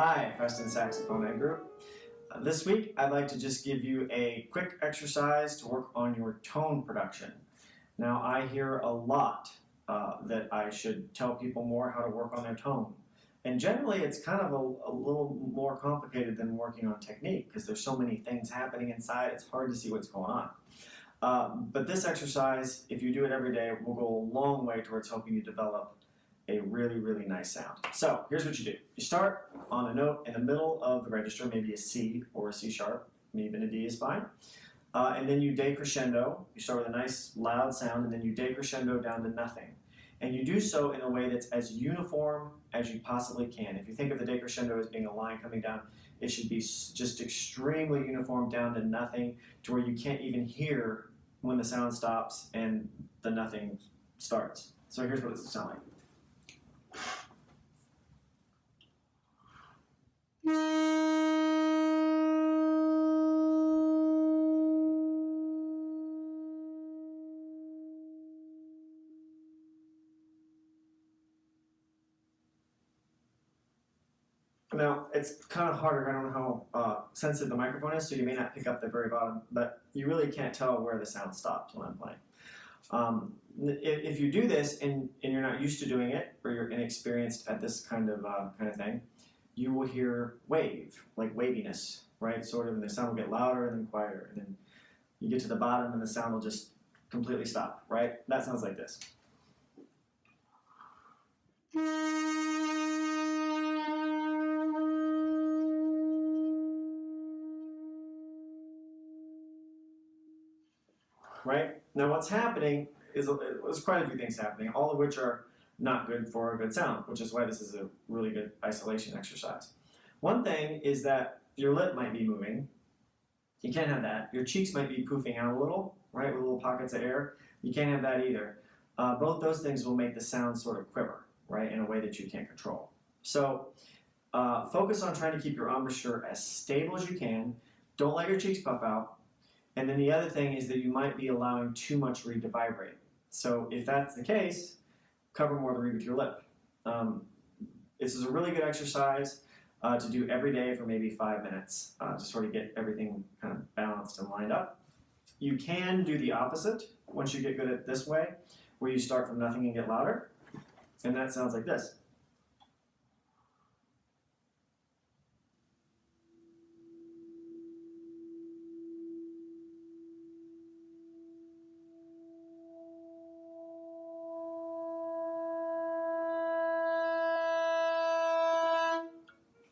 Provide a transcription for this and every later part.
Hi, Preston Saxophone Group. This week I'd like to just give you a quick exercise to work on your tone production. Now I hear a lot that I should tell people more how to work on their tone. And generally it's kind of a little more complicated than working on technique because there's so many things happening inside, it's hard to see what's going on. But this exercise, if you do it every day, will go a long way towards helping you develop a really, really nice sound. So here's what you do. You start on a note in the middle of the register, maybe a C or a C sharp, even a D is fine. And then you decrescendo. You start with a nice loud sound and then you decrescendo down to nothing. And you do so in a way that's as uniform as you possibly can. If you think of the decrescendo as being a line coming down, it should be just extremely uniform down to nothing to where you can't even hear when the sound stops and the nothing starts. So here's what it sounds like. Now, it's kind of harder. I don't know how sensitive the microphone is, so you may not pick up the very bottom, but you really can't tell where the sound stops when I'm playing. If you do this and you're not used to doing it, or you're inexperienced at this kind of thing, you will hear wave, like waviness, right? Sort of, and the sound will get louder and then quieter, and then you get to the bottom and the sound will just completely stop, right? That sounds like this. Right? Now what's happening is there's quite a few things happening, all of which are not good for a good sound, which is why this is a really good isolation exercise. One thing is that your lip might be moving. You can't have that. Your cheeks might be poofing out a little, right, with little pockets of air. You can't have that either. Both those things will make the sound sort of quiver, right, in a way that you can't control. So focus on trying to keep your embouchure as stable as you can. Don't let your cheeks puff out. And then the other thing is that you might be allowing too much reed to vibrate. So if that's the case, cover more of the reed with your lip. This is a really good exercise to do every day for maybe 5 minutes to sort of get everything kind of balanced and lined up. You can do the opposite once you get good at this way, where you start from nothing and get louder. And that sounds like this.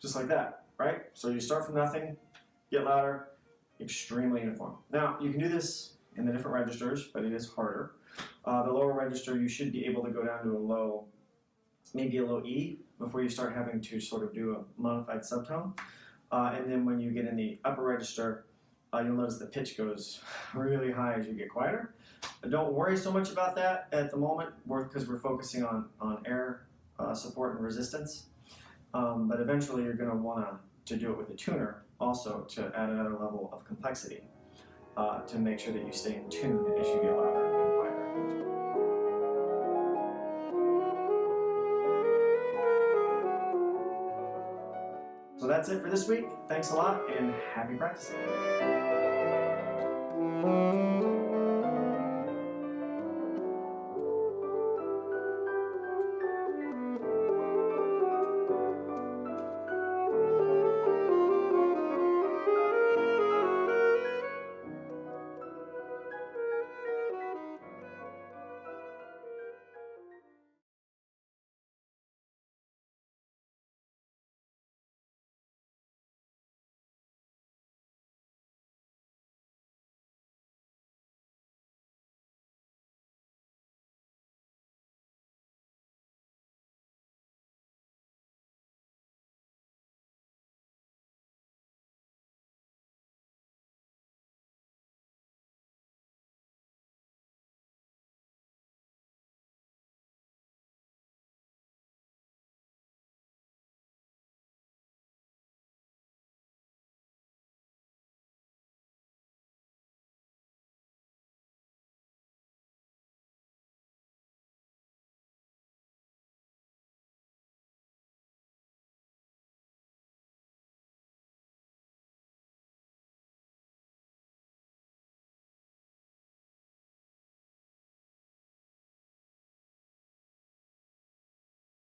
Just like that, right? So you start from nothing, get louder, extremely uniform. Now, you can do this in the different registers, but it is harder. The lower register, you should be able to go down to a low, maybe a low E, before you start having to sort of do a modified subtone. And then when you get in the upper register, you'll notice the pitch goes really high as you get quieter. But don't worry so much about that at the moment, because we're focusing on air support and resistance. But eventually you're going to want to do it with a tuner also to add another level of complexity to make sure that you stay in tune as you get louder and quieter. So that's it for this week. Thanks a lot and happy practicing.